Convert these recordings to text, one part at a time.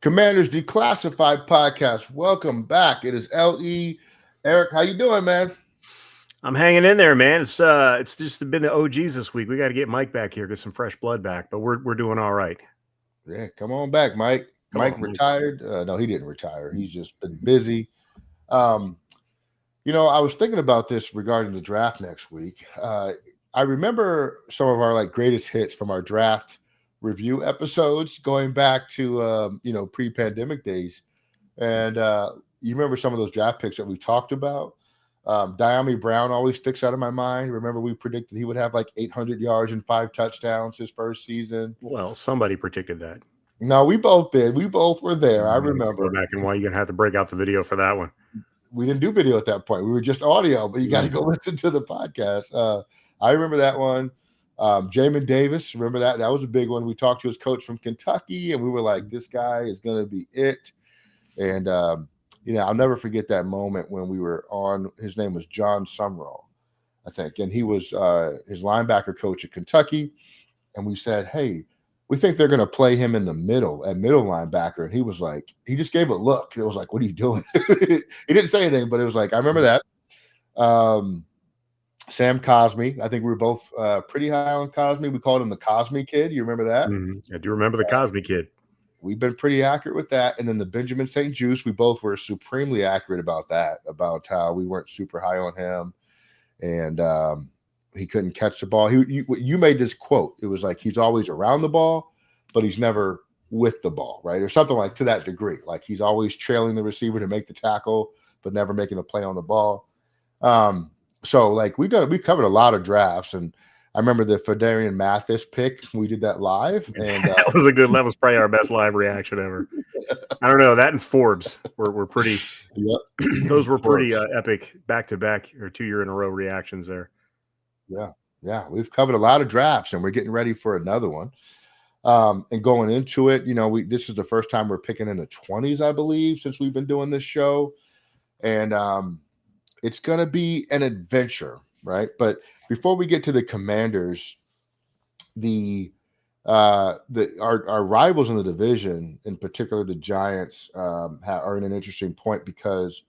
Commanders Declassified Podcast. Welcome back. It is LE. Eric, how you doing, man? I'm hanging in there, man. It's just been the OGs this week. We got to get Mike back here, get some fresh blood back, but we're doing all right. Yeah, come on back, Mike. Come Mike on, Mike. retired. No, he didn't retire. He's just been busy. Um, I was thinking about this regarding the draft next week. I remember some of our greatest hits from our draft review episodes going back to pre-pandemic days, and you remember some of those draft picks that we talked about. Diami Brown always sticks out of my mind. Remember, we predicted he would have 800 yards and 5 touchdowns his first season. Well, somebody predicted that. No, we both did. We both were there. I Go remember. back and why you're gonna have to break out the video for that one. We didn't do video at that point. We were just audio, but you got to go listen to the podcast. I remember that one. Jamin Davis, remember that? That was a big one. We talked to his coach from Kentucky, and we were like, this guy is going to be it. And, I'll never forget that moment when we were on, his name was John Sumrall, I think. And he was his linebacker coach at Kentucky. And we said, hey, we think they're going to play him in the middle at middle linebacker. And he was like, he just gave a look. It was like, what are you doing? He didn't say anything, but it was like, I remember that. Sam Cosmi. I think we were both pretty high on Cosmi. We called him the Cosmi Kid. You remember that? I do remember the Cosby Kid. We've been pretty accurate with that. And then the Benjamin St. Juice, we both were supremely accurate about that, about how we weren't super high on him. And he couldn't catch the ball. You made this quote. It was like he's always around the ball, but he's never with the ball, right? Or something like to that degree. Like he's always trailing the receiver to make the tackle, but never making a play on the ball. So we covered a lot of drafts, and I remember the Fedarian Mathis pick. We did that live, and that was that was probably our best live reaction ever. I don't know, that and Forbes were pretty. Yep. Those were pretty epic back-to-back or 2-year in a row reactions there. Yeah, we've covered a lot of drafts, and we're getting ready for another one. And going into it, this is the first time we're picking in the 20s, I believe, since we've been doing this show, and it's going to be an adventure, right? But before we get to the Commanders, our rivals in the division, in particular the Giants, are in an interesting point because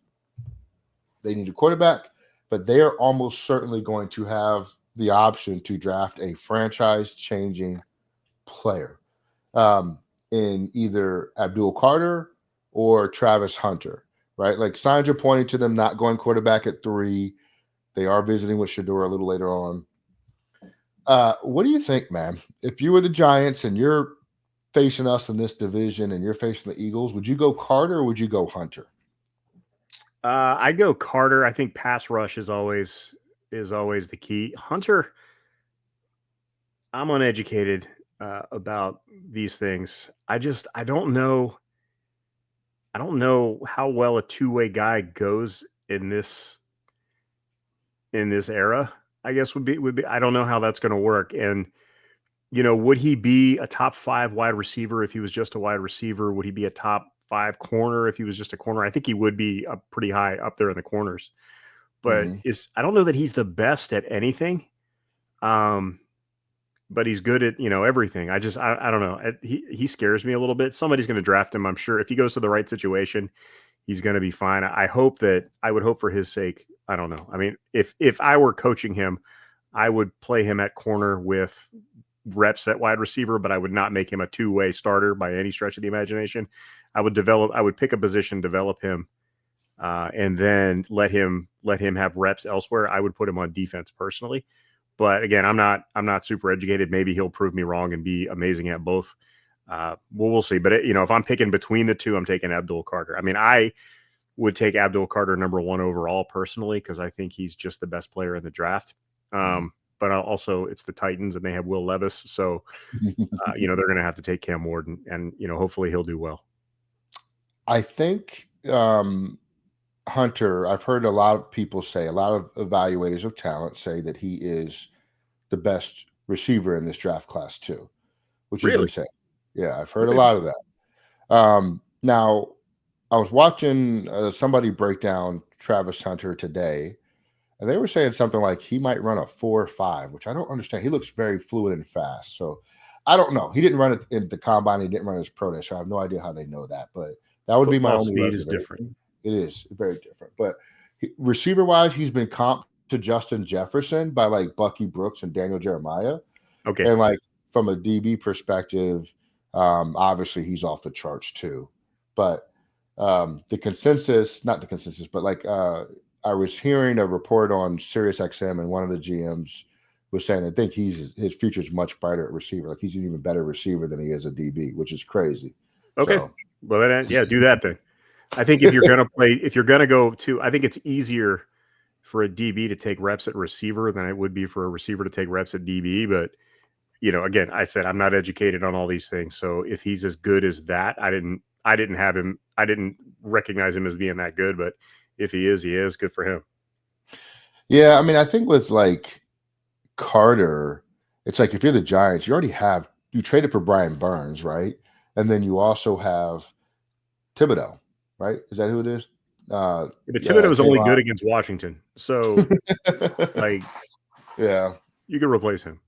they need a quarterback, but they are almost certainly going to have the option to draft a franchise-changing player in either Abdul Carter or Travis Hunter, right? Like signs are pointing to them not going quarterback at 3. They are visiting with Shedeur a little later on. What do you think, man? If you were the Giants and you're facing us in this division and you're facing the Eagles, would you go Carter or would you go Hunter? I'd go Carter. I think pass rush is always the key. Hunter, I'm uneducated about these things. I don't know. I don't know how well a two-way guy goes in this era. I guess would be. I don't know how that's going to work. And would he be a top 5 wide receiver if he was just a wide receiver? Would he be a top 5 corner if he was just a corner? I think he would be up pretty high up there in the corners. But I don't know that he's the best at anything. But he's good at, everything. I don't know. He scares me a little bit. Somebody's going to draft him, I'm sure. If he goes to the right situation, he's going to be fine. I would hope for his sake. I don't know. I mean, if I were coaching him, I would play him at corner with reps at wide receiver, but I would not make him a two-way starter by any stretch of the imagination. I would pick a position, develop him, and then let him have reps elsewhere. I would put him on defense personally. But again, I'm not super educated. Maybe he'll prove me wrong and be amazing at both. We'll see. But if I'm picking between the two, I'm taking Abdul Carter. I mean, I would take Abdul Carter number 1 overall personally because I think he's just the best player in the draft. But also, it's the Titans and they have Will Levis, so they're going to have to take Cam Ward, and hopefully he'll do well. I think Hunter, I've heard a lot of people say, a lot of evaluators of talent say that he is the best receiver in this draft class too, which is insane. Yeah, I've heard a lot of that. Now, I was watching somebody break down Travis Hunter today, and they were saying something like he might run a 4.5, which I don't understand. He looks very fluid and fast. So I don't know. He didn't run it in the combine. He didn't run his pro day, so I have no idea how they know that. But that would be my Football only speed is reservation. different. It is very different. But receiver wise, he's been comped to Justin Jefferson by like Bucky Brooks and Daniel Jeremiah. Okay. And like from a DB perspective, obviously he's off the charts too. But the consensus, not the consensus, but like I was hearing a report on Sirius XM, and one of the GMs was saying I think his future is much brighter at receiver. Like he's an even better receiver than he is a DB, which is crazy. Okay. So, Well, then, yeah, do that then. I think if you're going to go to, I think it's easier for a DB to take reps at receiver than it would be for a receiver to take reps at DB. But, again, I said, I'm not educated on all these things. So if he's as good as that, I didn't recognize him as being that good, but if he is good for him. Yeah. I mean, I think with like Carter, it's like if you're the Giants, you traded for Brian Burns, right? And then you also have Thibodeau, right? Is that who it is? But Thibodeau was only good against Washington. So, like, yeah, you could replace him.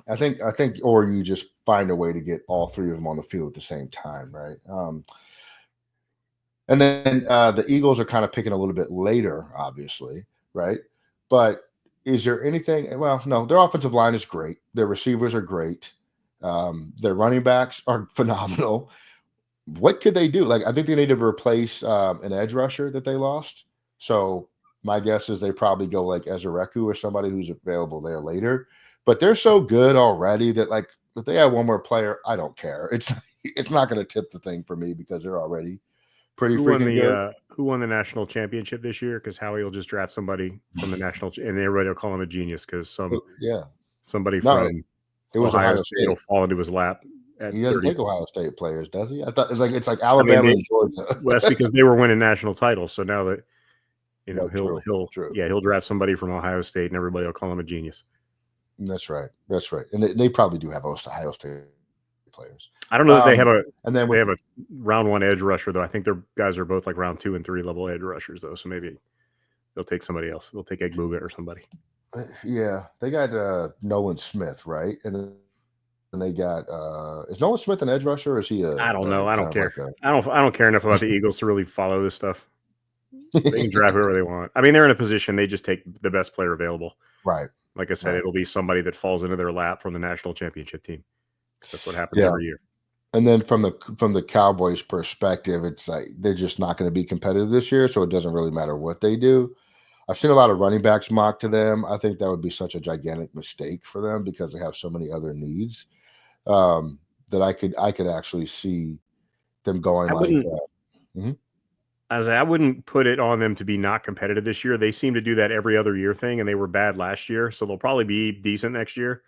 I think, or you just find a way to get all three of them on the field at the same time, right? And then the Eagles are kind of picking a little bit later, obviously, right? But is there anything? Well, no, their offensive line is great. Their receivers are great. Their running backs are phenomenal. What could they do? Like, I think they need to replace an edge rusher that they lost. So my guess is they probably go like Ezereku or somebody who's available there later. But they're so good already that like if they have one more player, I don't care. It's not going to tip the thing for me because they're already pretty freaking good. Who won the national championship this year? Because Howie will just draft somebody from the national, and everybody will call him a genius because somebody from Ohio State will fall into his lap. He doesn't take Ohio State players, does he? I thought it's like Alabama and Georgia. Well, that's because they were winning national titles. So now that he'll draft somebody from Ohio State, and everybody will call him a genius. That's right. And they probably do have Ohio State players. I don't know that they have they have a round 1 edge rusher though. I think their guys are both like round 2 and 3 level edge rushers though. So maybe they'll take somebody else. They'll take Egbuka or somebody. Yeah, they got Nolan Smith, right? And they got is Nolan Smith an edge rusher or is he I don't know. I don't care. I don't care enough about the Eagles to really follow this stuff. They can draft whoever they want. I mean, they're in a position they just take the best player available. Right. Like I said, it'll be somebody that falls into their lap from the national championship team. That's what happens every year. And then from the Cowboys' perspective, it's like they're just not going to be competitive this year, so it doesn't really matter what they do. I've seen a lot of running backs mocked to them. I think that would be such a gigantic mistake for them because they have so many other needs that I could actually see them going I wouldn't put it on them to be not competitive this year. They seem to do that every other year thing, and they were bad last year, so they'll probably be decent next year.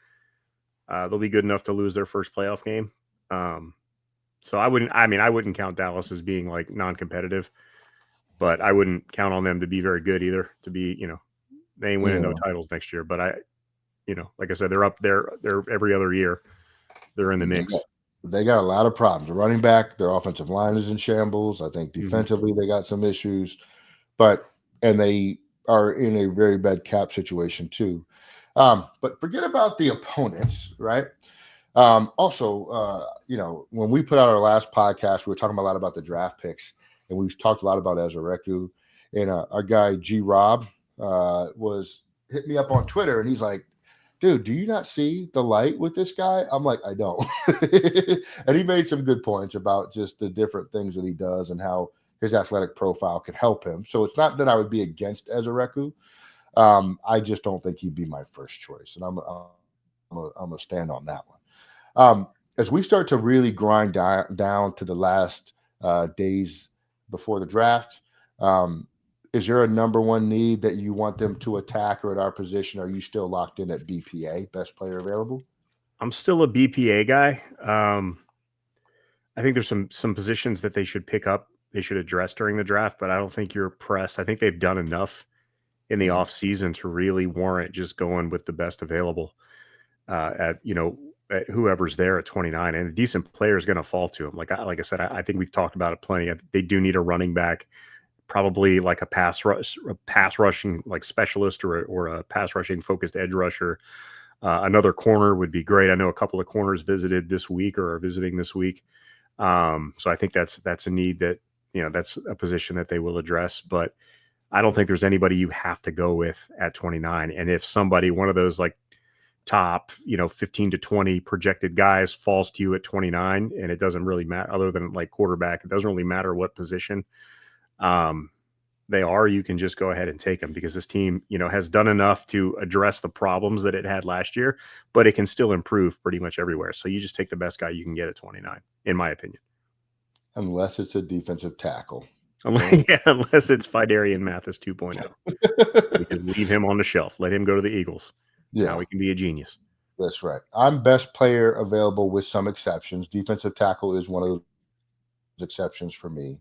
They'll be good enough to lose their first playoff game. So I wouldn't count Dallas as being like non-competitive, but I wouldn't count on them to be very good either. To be, they ain't winning no titles next year. But like I said, they're up there. They're every other year. They're in the mix. They got a lot of problems. The running back, their offensive line is in shambles. I think defensively they got some issues, and they are in a very bad cap situation too. But forget about the opponents, right? Also, when we put out our last podcast, we were talking a lot about the draft picks, and we've talked a lot about Ezereku. And our guy G Rob was hit me up on Twitter, and he's like, "Dude, do you not see the light with this guy?" I'm like, "I don't." And he made some good points about just the different things that he does and how his athletic profile could help him. So it's not that I would be against Ezereku. I just don't think he'd be my first choice, and I'm gonna stand on that one. As we start to really grind down to the last days before the draft, is there a number one need that you want them to attack, or at our position, are you still locked in at BPA, best player available? I'm still a BPA guy. I think there's some positions that they should pick up, they should address during the draft, but I don't think you're pressed. I think they've done enough in the off season to really warrant just going with the best available at whoever's there at 29, and a decent player is going to fall to him. Like I said, I think we've talked about it plenty. They do need a running back, probably like a pass rushing like specialist or a pass rushing focused edge rusher. Another corner would be great. I know a couple of corners visited this week or are visiting this week. So I think that's a need that, that's a position that they will address. But I don't think there's anybody you have to go with at 29. And if somebody, one of those like top, 15 to 20 projected guys falls to you at 29, and it doesn't really matter other than like quarterback, it doesn't really matter what position they are, you can just go ahead and take them because this team, has done enough to address the problems that it had last year, but it can still improve pretty much everywhere. So you just take the best guy you can get at 29, in my opinion. Unless it's a defensive tackle. Unless it's Fidarian Mathis 2.0. You can leave him on the shelf. Let him go to the Eagles. Yeah. Now he can be a genius. That's right. I'm best player available with some exceptions. Defensive tackle is one of those exceptions for me.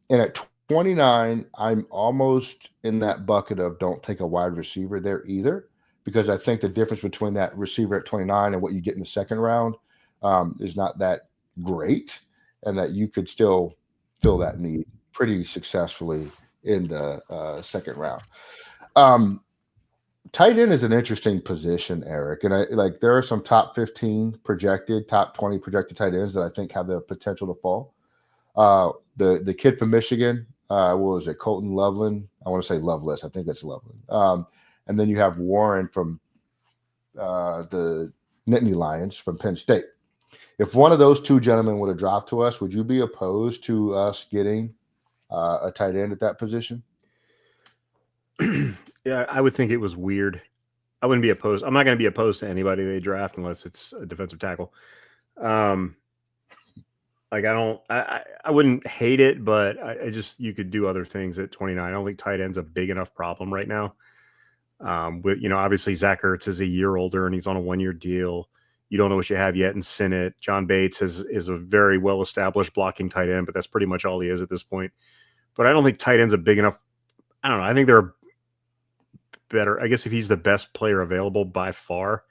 And at 29, I'm almost in that bucket of don't take a wide receiver there either, because I think the difference between that receiver at 29 and what you get in the second round is not that great, and that you could still fill that need pretty successfully in the second round. Tight end is an interesting position, Eric, and there are some top 15 projected, top 20 projected tight ends that I think have the potential to fall. The kid from Michigan, what was it, Colton Loveland? I want to say Loveless. I think it's Loveland. And then you have Warren from the Nittany Lions from Penn State. If one of those two gentlemen would have dropped to us, would you be opposed to us getting a tight end at that position? Yeah, I would think it was weird. I wouldn't be opposed. I'm not going to be opposed to anybody they draft unless it's a defensive tackle. I wouldn't hate it, but I just, you could do other things at 29. I don't think tight end's a big enough problem right now. But obviously Zach Ertz is a year older and he's on a 1-year deal. You don't know what you have yet in Sinnott. John Bates is a very well-established blocking tight end, but that's pretty much all he is at this point. But I don't think tight end's a big enough. I don't know. I think they're better. I guess if he's the best player available by far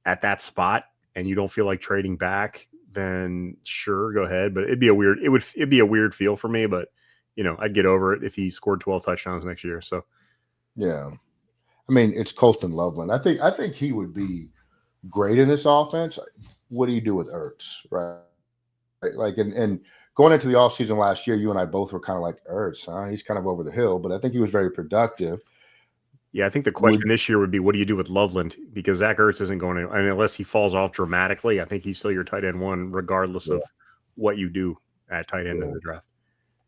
at that spot and you don't feel like trading back, then sure, go ahead. But it'd be a weird feel for me, but I'd get over it if he scored 12 touchdowns next year. So yeah. I mean, it's Colston Loveland. I think he would be great in this offense. What do you do with Ertz, right? Like, and going into the offseason last year, you and I both were kind of like, Ertz, huh? He's kind of over the hill, but I think he was very productive. Yeah, I think the question this year would be, what do you do with Loveland? Because Zach Ertz isn't going to, unless he falls off dramatically, I think he's still your tight end one, regardless of what you do at tight end in the draft.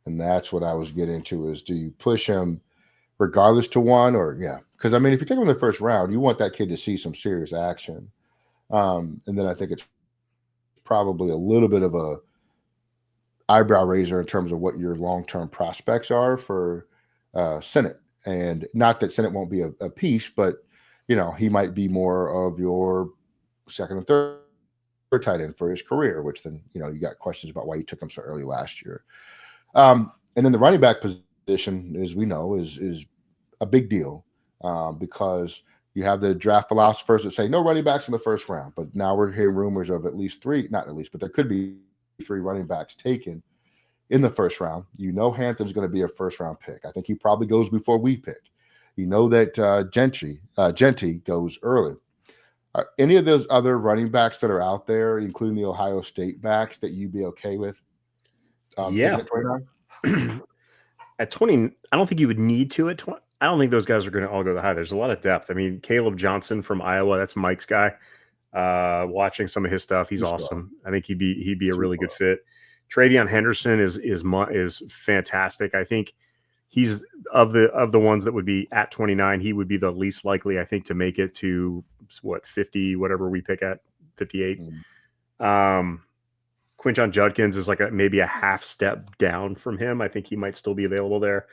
And that's what I was getting to is, do you push him regardless to one or, because if you take him in the first round, you want that kid to see some serious action. And then I think it's probably a little bit of a eyebrow raiser in terms of what your long-term prospects are for Sinnott. And not that Sinnott won't be a piece, but, he might be more of your second and third tight end for his career, which then, you got questions about why you took him so early last year. And then the running back position, as we know, is a big deal because you have the draft philosophers that say no running backs in the first round. But now we're hearing rumors of at least three, not at least, but there could be 3 running backs taken in the first round. Hampton's going to be a first-round pick. I think he probably goes before we pick. That Genty goes early. Any of those other running backs that are out there, including the Ohio State backs, that you'd be okay with? Yeah. At 20, I don't think you would need to at 20. I don't think those guys are going to all go the high. There's a lot of depth. Caleb Johnson from Iowa, that's Mike's guy. Watching some of his stuff, he's awesome. I think he'd be a really good fit. Travion Henderson is fantastic. I think he's of the ones that would be at 29. He would be the least likely, I think, to make it to 50, whatever we pick at 58. Quinshon Judkins is maybe a half step down from him. I think he might still be available there.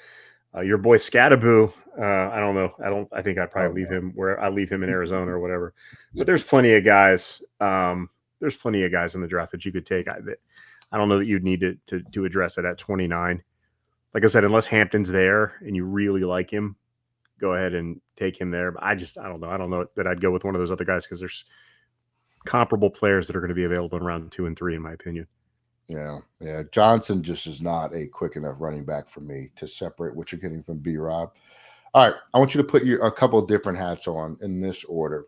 Your boy Scattaboo, I don't know. I think I'd probably leave him where I leave him in Arizona or whatever. But there's plenty of guys. There's plenty of guys in the draft that you could take. I don't know that you'd need to address it at 29. Like I said, unless Hampton's there and you really like him, go ahead and take him there. But I don't know. I don't know that I'd go with one of those other guys because there's comparable players that are going to be available in round 2 and 3, in my opinion. Yeah. Johnson just is not a quick enough running back for me to separate what you're getting from B-Rob. All right, I want you to put a couple of different hats on in this order.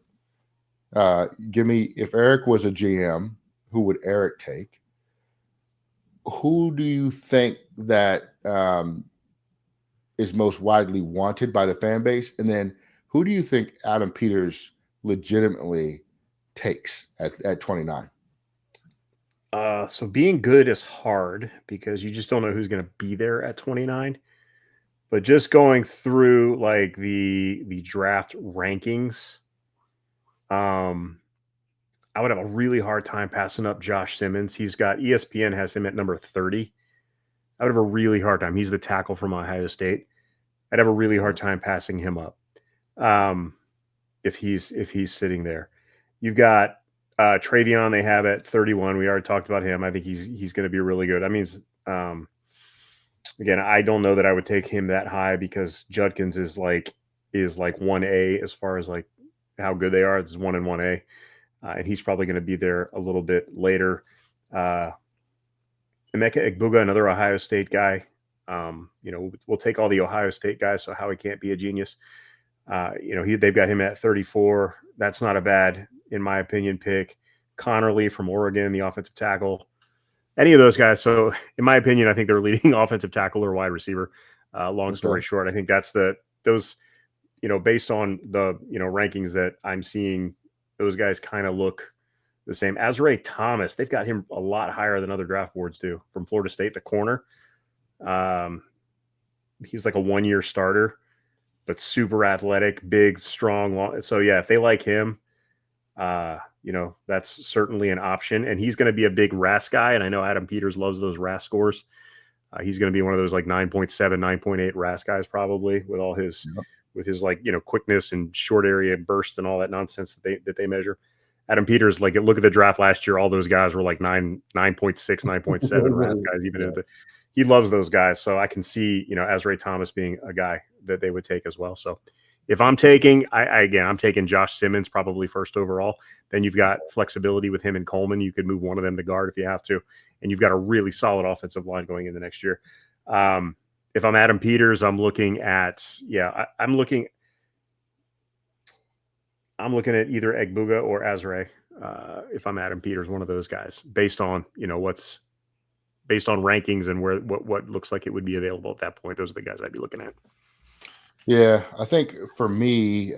Give me, if Eric was a GM, who would Eric take? Who do you think that is most widely wanted by the fan base? And then who do you think Adam Peters legitimately takes at 29? So being good is hard because you just don't know who's going to be there at 29. But just going through like the draft rankings, um, I would have a really hard time passing up Josh Simmons. He's got ESPN has him at number 30. I would have a really hard time. He's the tackle from Ohio State. I'd have a really hard time passing him up if he's sitting there. You've got Travion. They have at 31. We already talked about him. I think he's going to be really good. I mean, again, I don't know that I would take him that high because Judkins is like 1A as far as like how good they are. It's 1 and 1A, and he's probably going to be there a little bit later. Emeka Egbuka, another Ohio State guy. We'll take all the Ohio State guys. So Howie can't be a genius. They've got him at 34. That's not a bad, in my opinion, pick. Connerly from Oregon, the offensive tackle. Any of those guys. So, in my opinion, I think they're leading offensive tackle or wide receiver. Long story short, I think that's those. Based on the rankings that I'm seeing, those guys kind of look the same. Azrae Thomas, they've got him a lot higher than other draft boards do. From Florida State, the corner. He's like a 1-year starter, but super athletic, big, strong. Long. So yeah, if they like him, that's certainly an option. And he's going to be a big RAS guy. And I know Adam Peters loves those RAS scores. He's going to be one of those like 9.7, 9.8 RAS guys probably with all his with his quickness and short area burst and all that nonsense that they measure. Adam Peters, look at the draft last year. All those guys were like 9.6, 9.7 RAS guys. He loves those guys. So I can see, Azrae Thomas being a guy that they would take as well. So if I'm taking, I'm taking Josh Simmons probably first overall. Then you've got flexibility with him and Coleman. You could move one of them to guard if you have to. And you've got a really solid offensive line going in the next year. If I'm Adam Peters, I'm looking at, I'm looking at either Egbuka or Azrae. If I'm Adam Peters, one of those guys, based on, based on rankings and what looks like it would be available at that point. Those are the guys I'd be looking at. Yeah, I think for me,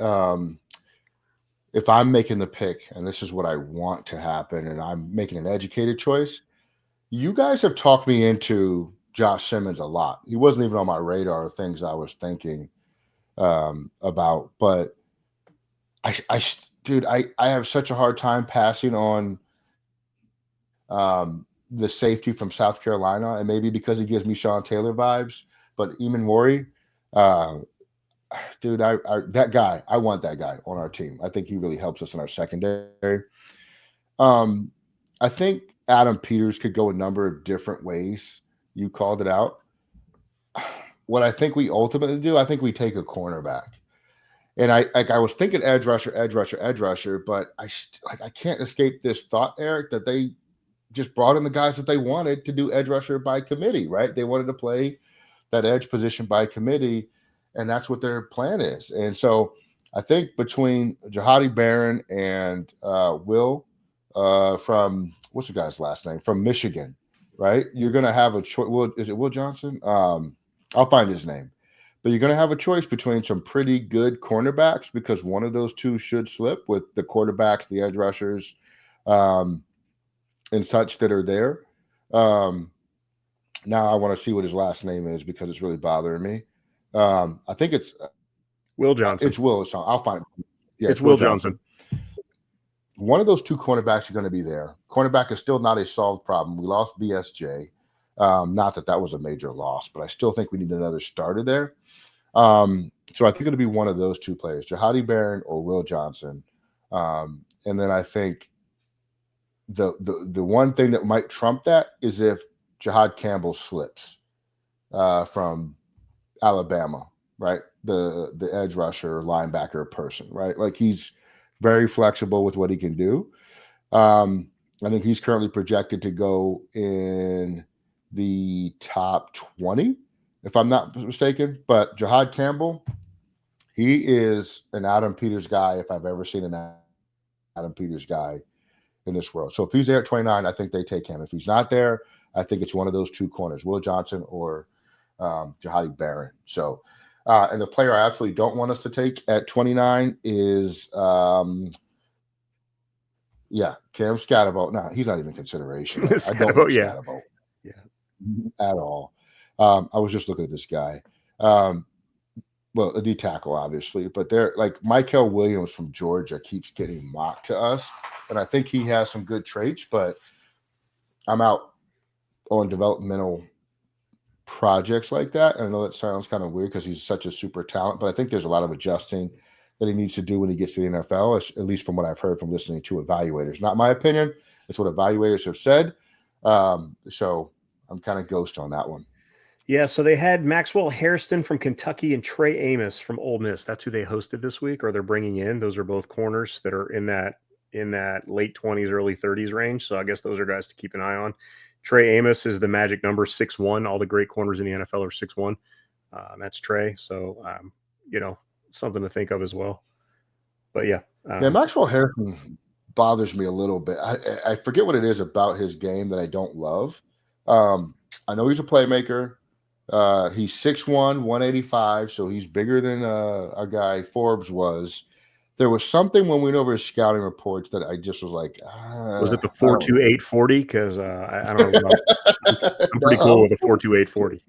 if I'm making the pick and this is what I want to happen and I'm making an educated choice, you guys have talked me into Josh Simmons a lot. He wasn't even on my radar of things I was thinking about, but I have such a hard time passing on the safety from South Carolina, and maybe because he gives me Sean Taylor vibes, but Eamon Mori, dude, that guy, I want that guy on our team. I think he really helps us in our secondary. I think Adam Peters could go a number of different ways. You called it out. What I think we ultimately do, I think we take a cornerback. And I was thinking edge rusher, but I can't escape this thought, Eric, that they just brought in the guys that they wanted to do edge rusher by committee, right? They wanted to play that edge position by committee, and that's what their plan is. And so I think between Jahadi Barron and Will from, what's the guy's last name? From Michigan, right? You're going to have a choice. Is it Will Johnson? I'll find his name. But you're going to have a choice between some pretty good cornerbacks because one of those two should slip with the quarterbacks, the edge rushers, and such that are there. Now I want to see what his last name is because it's really bothering me. I think it's Will Johnson. It's Will. I'll find it. Yeah, it's Will Johnson. One of those two cornerbacks are going to be there. Cornerback is still not a solved problem. We lost BSJ. Not that was a major loss, but I still think we need another starter there. So I think it'll be one of those two players, Jahadi Barron or Will Johnson. And then I think the one thing that might trump that is if Jahad Campbell slips from Alabama, right? The edge rusher, linebacker person, right? Like he's very flexible with what he can do. I think he's currently projected to go in the top 20, if I'm not mistaken. But Jahad Campbell, He is an Adam Peters guy if I've ever seen an Adam Peters guy in this world. So if he's there at 29, I think they take him. If he's not there, I think it's one of those two corners, Will Johnson or Jahadi Barron. So, and the player I absolutely don't want us to take at 29 is, Cam Scatterbo. No, he's not even consideration. I don't like Scatterbo at all. I was just looking at this guy. Well, a D tackle, obviously, but they're like Michael Williams from Georgia keeps getting mocked to us. And I think he has some good traits, but I'm out on developmental projects like that. And I know that sounds kind of weird because he's such a super talent, but I think there's a lot of adjusting that he needs to do when he gets to the NFL, at least from what I've heard from listening to evaluators. Not my opinion. It's what evaluators have said. So I'm kind of ghost on that one. Yeah, so they had Maxwell Hairston from Kentucky and Trey Amos from Ole Miss. That's who they hosted this week, or they're bringing in. Those are both corners that are in that late 20s, early 30s range. So I guess those are guys to keep an eye on. Trey Amos is the magic number 6'1". All the great corners in the NFL are 6'1". That's Trey. So, something to think of as well. But yeah. Maxwell Hairston bothers me a little bit. I forget what it is about his game that I don't love. I know he's a playmaker. He's 6'1", 185, so he's bigger than a guy Forbes was. There was something when we went over his scouting reports that I just was like, was it the 4.28 40? Because I don't know. I'm pretty cool with a 4.28 40.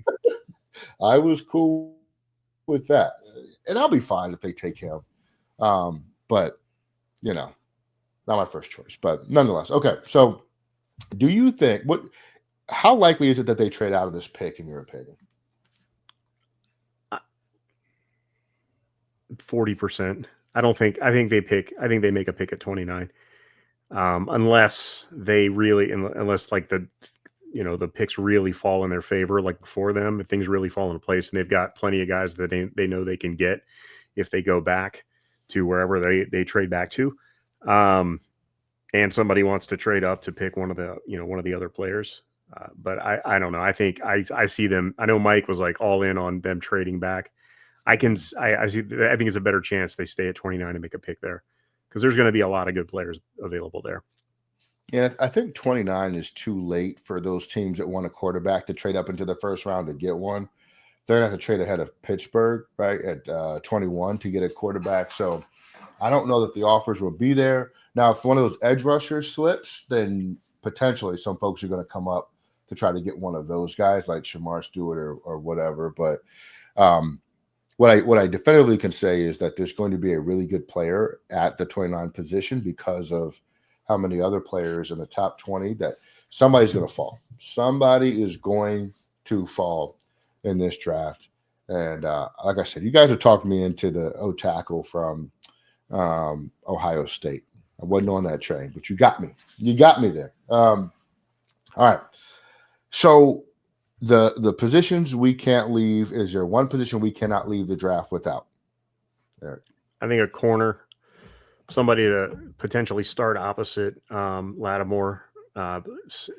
I was cool with that, and I'll be fine if they take him. But not my first choice, but nonetheless, okay. So, do you think how likely is it that they trade out of this pick, in your opinion? 40%. I think they make a pick at 29. Unless like the picks really fall in their favor, like before them, if things really fall into place and they've got plenty of guys that they know they can get if they go back to wherever they trade back to. And somebody wants to trade up to pick one of the other players. But I don't know. I think I see them. I know Mike was like all in on them trading back. I think it's a better chance they stay at 29 and make a pick there, because there's going to be a lot of good players available there. Yeah, I think 29 is too late for those teams that want a quarterback to trade up into the first round to get one. They're going to have to trade ahead of Pittsburgh, right, at 21 to get a quarterback. So I don't know that the offers will be there. Now, if one of those edge rushers slips, then potentially some folks are going to come up to try to get one of those guys like Shamar Stewart or whatever. But what I definitively can say is that there's going to be a really good player at the 29 position because of how many other players in the top 20 that somebody's going to fall. Somebody is going to fall in this draft. And like I said, you guys have talked me into the O-tackle from Ohio State. I wasn't on that train, but you got me. You got me there. All right. So the positions we can't leave, is there one position we cannot leave the draft without? Eric. I think a corner, somebody to potentially start opposite Lattimore.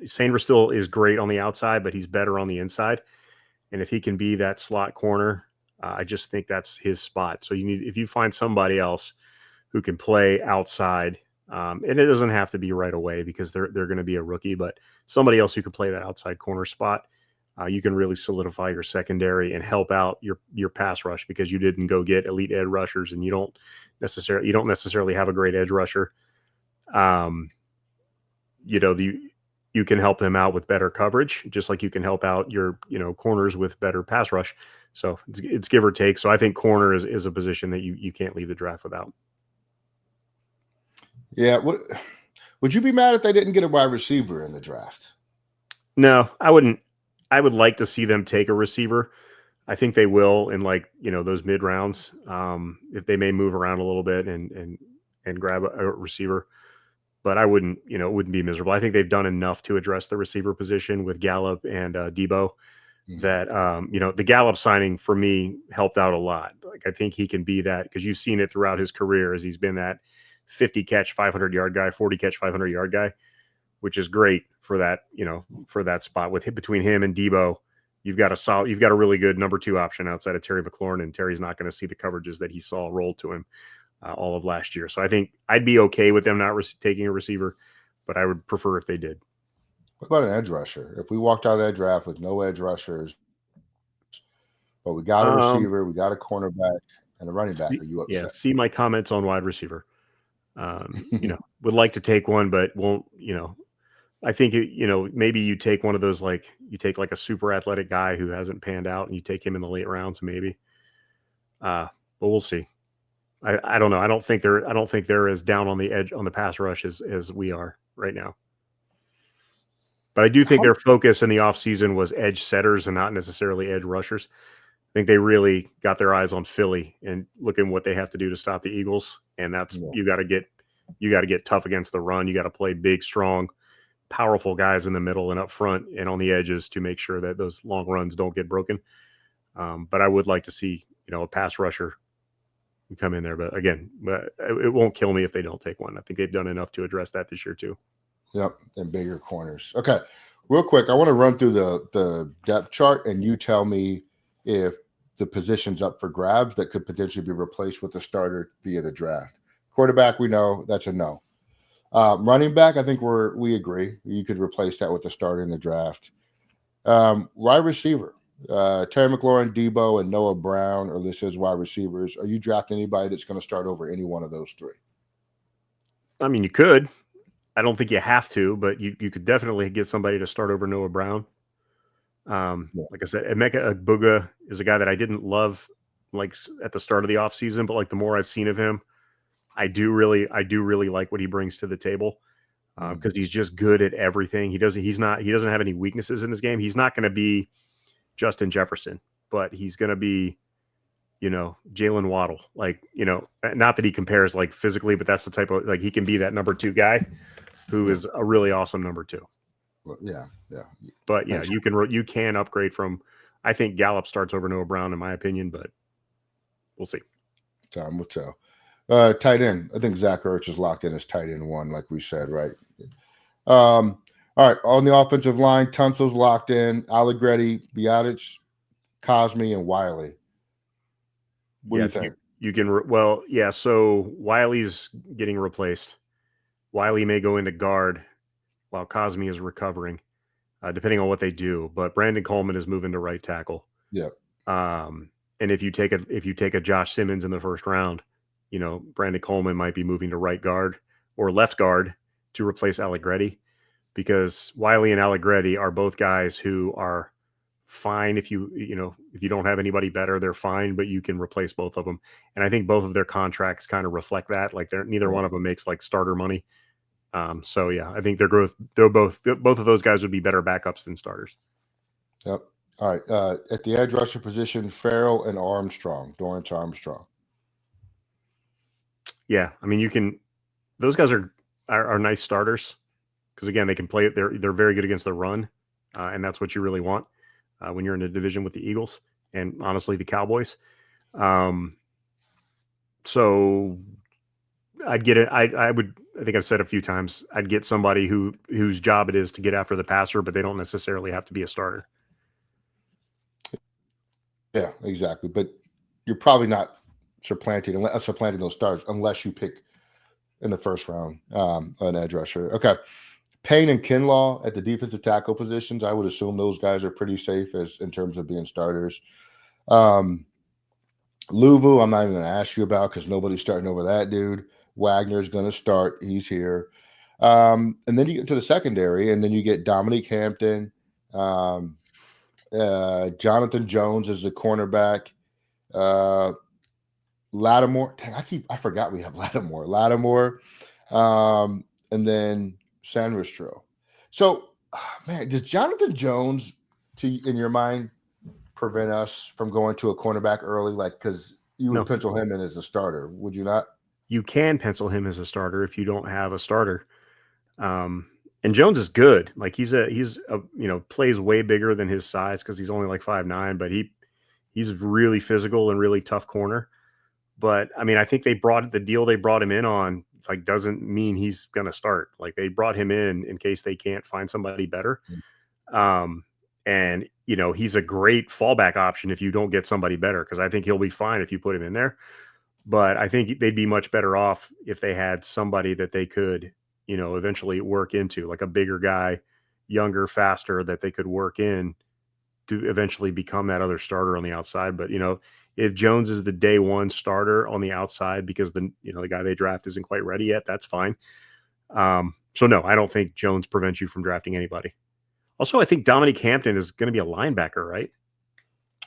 Sanders still is great on the outside, but he's better on the inside. And if he can be that slot corner, I just think that's his spot. So if you find somebody else who can play outside, and it doesn't have to be right away because they're going to be a rookie, but somebody else who can play that outside corner spot, you can really solidify your secondary and help out your pass rush, because you didn't go get elite edge rushers and you don't necessarily have a great edge rusher. You can help them out with better coverage, just like you can help out your corners with better pass rush. So it's give or take. So I think corner is a position that you can't leave the draft without. Yeah. Would you be mad if they didn't get a wide receiver in the draft? No, I wouldn't. I would like to see them take a receiver. I think they will in those mid rounds. If they may move around a little bit and grab a receiver, but I wouldn't, it wouldn't be miserable. I think they've done enough to address the receiver position with Gallup and Debo that, the Gallup signing for me helped out a lot. Like, I think he can be that, because you've seen it throughout his career as he's been that 50 catch, 500 yard guy, 40 catch, 500 yard guy, which is great for that, for that spot between him and Debo. you've got a really good number 2 option outside of Terry McLaurin, and Terry's not going to see the coverages that he saw rolled to him all of last year. So I think I'd be okay with them not taking a receiver, but I would prefer if they did. What about an edge rusher? If we walked out of that draft with no edge rushers, but we got a Um, receiver, we got a cornerback, and a running back, are you upset? see my comments on wide receiver. Would like to take one, but won't. I think maybe you take one of those, like you take like a super athletic guy who hasn't panned out, and you take him in the late rounds, maybe. But we'll see. I don't know. I don't think they're as down on the edge on the pass rush as we are right now. But I do think their focus in the offseason was edge setters and not necessarily edge rushers. I think they really got their eyes on Philly and looking what they have to do to stop the Eagles. And that's you got to get tough against the run. You got to play big, strong, powerful guys in the middle and up front and on the edges to make sure that those long runs don't get broken. But I would like to see a pass rusher come in there. But again, it won't kill me if they don't take one. I think they've done enough to address that this year too. Yep, and bigger corners. Okay, real quick, I want to run through the depth chart, and you tell me if the position's up for grabs that could potentially be replaced with a starter via the draft. Quarterback, we know that's a no. Running back, I think we agree. You could replace that with a starter in the draft. Wide receiver, Terry McLaurin, Debo, and Noah Brown are listed as wide receivers. Are you drafting anybody that's going to start over any one of those three? I mean, you could. I don't think you have to, but you could definitely get somebody to start over Noah Brown. Like I said, Emeka Egbuka is a guy that I didn't love like at the start of the offseason, but like the more I've seen of him, I do really like what he brings to the table because he's just good at everything. He doesn't have any weaknesses in his game. He's not going to be Justin Jefferson, but he's going to be, Jalen Waddle. Like, not that he compares like physically, but that's the type of like he can be that number 2 guy who is a really awesome number 2. Yeah. But yeah, you can upgrade from. I think Gallup starts over Noah Brown in my opinion, but we'll see. Time will tell. Tight end. I think Zach Ertz is locked in as tight end 1, like we said, right? All right. On the offensive line, Tunsil's locked in. Allegretti, Biotic, Cosme, and Wiley. What do you think? You can. So Wiley's getting replaced. Wiley may go into guard while Cosme is recovering, depending on what they do. But Brandon Coleman is moving to right tackle. Yeah. And if you take a Josh Simmons in the first round, Brandon Coleman might be moving to right guard or left guard to replace Allegretti, because Wiley and Allegretti are both guys who are fine. If you don't have anybody better, they're fine, but you can replace both of them. And I think both of their contracts kind of reflect that. Like neither one of them makes like starter money. So yeah, I think both of those guys would be better backups than starters. Yep. All right. At the edge rusher position, Farrell and Dorrance Armstrong. Yeah, I mean, those guys are nice starters because again, they can play it. They're very good against the run, and that's what you really want when you're in a division with the Eagles and honestly the Cowboys. So I'd get it. I think I've said a few times, I'd get somebody whose job it is to get after the passer, but they don't necessarily have to be a starter. Yeah, exactly. But you're probably not supplanting those stars unless you pick in the first round an edge rusher. Okay. Payne and Kinlaw at the defensive tackle positions, I would assume those guys are pretty safe in terms of being starters. Luvu, I'm not even going to ask you about because nobody's starting over that dude. Wagner's going to start. He's here. And then you get to the secondary, and then you get Dominique Hampton, Jonathan Jones as the cornerback, Lattimore. Dang, I forgot we have Lattimore, and then Sandristro. So, man, does Jonathan Jones, in your mind, prevent us from going to a cornerback early? Like, because you would pencil him in as a starter, would you not? You can pencil him as a starter if you don't have a starter. And Jones is good. Like he's plays way bigger than his size because he's only like 5'9", but he's really physical and really tough corner. But I mean, I think the deal they brought him in on like doesn't mean he's going to start. Like they brought him in case they can't find somebody better. And And, he's a great fallback option if you don't get somebody better, because I think he'll be fine if you put him in there. But I think they'd be much better off if they had somebody that they could, eventually work into, like a bigger guy, younger, faster, that they could work in to eventually become that other starter on the outside. But, if Jones is the day one starter on the outside because the guy they draft isn't quite ready yet, that's fine. So no, I don't think Jones prevents you from drafting anybody. Also, I think Dominique Hampton is going to be a linebacker, right?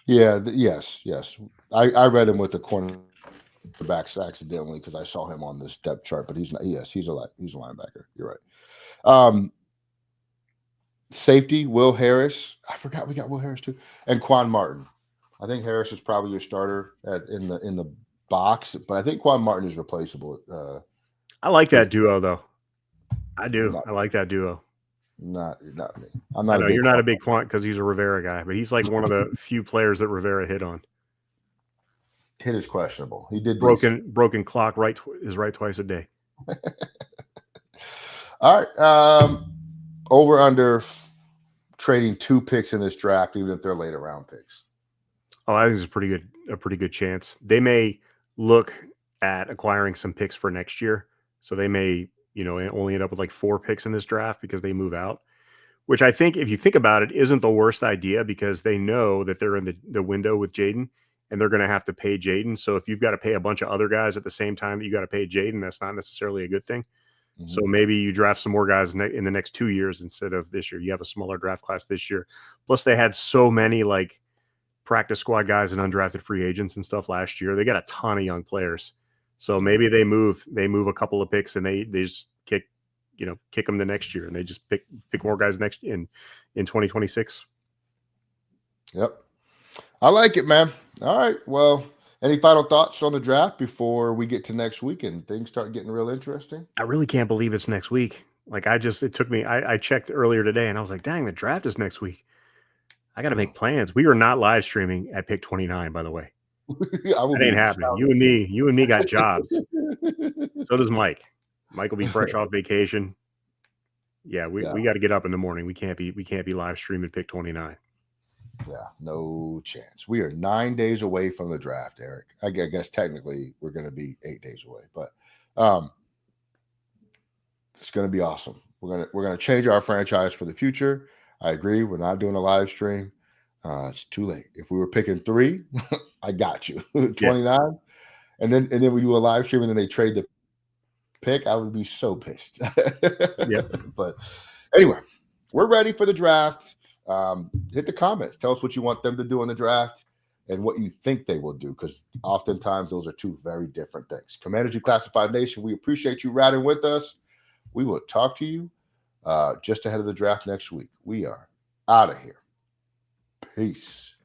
Yeah. Yes. I read him with the cornerbacks accidentally because I saw him on this depth chart, but he's not. Yes, he's a linebacker. You're right. Safety, Will Harris. I forgot we got Will Harris too, and Quan Martin. I think Harris is probably your starter in the box, but I think Quan Martin is replaceable. I like that duo though. I do. Not, I like that duo. not me. I know you're not a big Quant because he's a Rivera guy, but he's like one of the few players that Rivera hit on. Hit is questionable. He did broken clock is right twice a day. All right. Over under trading 2 picks in this draft, even if they're later round picks. Oh, I think it's a pretty good chance. They may look at acquiring some picks for next year, so they may only end up with like 4 picks in this draft because they move out. Which I think, if you think about it, isn't the worst idea because they know that they're in the window with Jaden and they're going to have to pay Jaden. So if you've got to pay a bunch of other guys at the same time that you got to pay Jaden, that's not necessarily a good thing. Mm-hmm. So maybe you draft some more guys in the next 2 years instead of this year. You have a smaller draft class this year. Plus, they had so many like practice squad guys and undrafted free agents and stuff last year. They got a ton of young players. So maybe they move a couple of picks and they just kick them the next year and they just pick more guys next in 2026. Yep. I like it, man. All right. Well, any final thoughts on the draft before we get to next week and things start getting real interesting? I really can't believe it's next week. Like it took me, I checked earlier today and I was like, dang, the draft is next week. I got to make plans. We are not live streaming at pick 29, by the way. That ain't happening. You and me got jobs. So does Mike. Mike will be fresh off vacation. Yeah, we got to get up in the morning. We can't be live streaming pick 29. Yeah, no chance. We are 9 days away from the draft, Eric. I guess technically we're going to be 8 days away, but it's going to be awesome. We're going to change our franchise for the future. I agree. We're not doing a live stream. It's too late. If we were picking 3, I got you. 29, yeah. and then we do a live stream and then they trade the pick. I would be so pissed. Yeah. But anyway, we're ready for the draft. Hit the comments. Tell us what you want them to do in the draft and what you think they will do, because oftentimes those are 2 very different things. Commanders Declassified Nation, we appreciate you riding with us. We will talk to you just ahead of the draft next week. We are out of here. Peace.